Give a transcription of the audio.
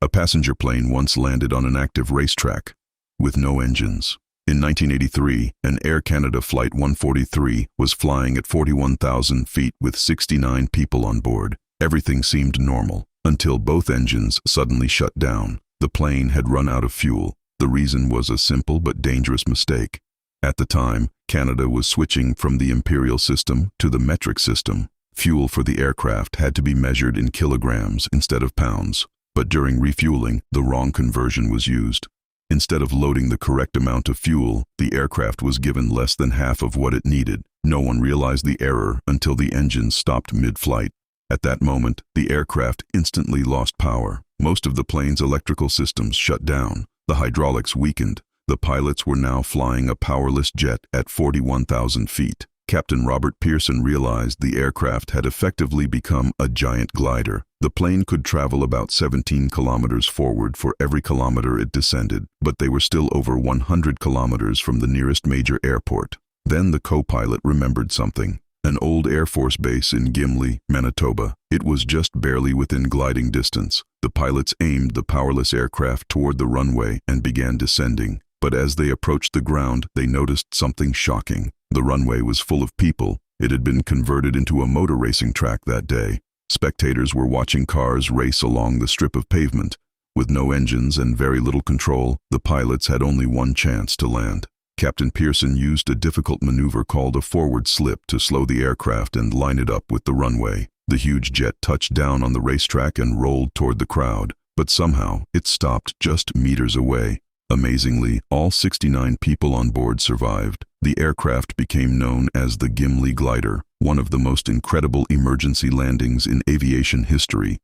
A passenger plane once landed on an active racetrack with no engines. In 1983, an Air Canada Flight 143 was flying at 41,000 feet with 69 people on board. Everything seemed normal until both engines suddenly shut down. The plane had run out of fuel. The reason was a simple but dangerous mistake. At the time, Canada was switching from the imperial system to the metric system. Fuel for the aircraft had to be measured in kilograms instead of pounds. But during refueling, the wrong conversion was used. Instead of loading the correct amount of fuel, the aircraft was given less than half of what it needed. No one realized the error until the engines stopped mid-flight. At that moment, the aircraft instantly lost power. Most of the plane's electrical systems shut down. The hydraulics weakened. The pilots were now flying a powerless jet at 41,000 feet. Captain Robert Pearson realized the aircraft had effectively become a giant glider. The plane could travel about 17 kilometers forward for every kilometer it descended, but they were still over 100 kilometers from the nearest major airport. Then the co-pilot remembered something. An old Air Force base in Gimli, Manitoba. It was just barely within gliding distance. The pilots aimed the powerless aircraft toward the runway and began descending. But as they approached the ground, they noticed something shocking. The runway was full of people. It had been converted into a motor racing track that day. Spectators were watching cars race along the strip of pavement. With no engines and very little control, the pilots had only one chance to land. Captain Pearson used a difficult maneuver called a forward slip to slow the aircraft and line it up with the runway. The huge jet touched down on the racetrack and rolled toward the crowd, but somehow it stopped just meters away. Amazingly, all 69 people on board survived. The aircraft became known as the Gimli Glider, one of the most incredible emergency landings in aviation history.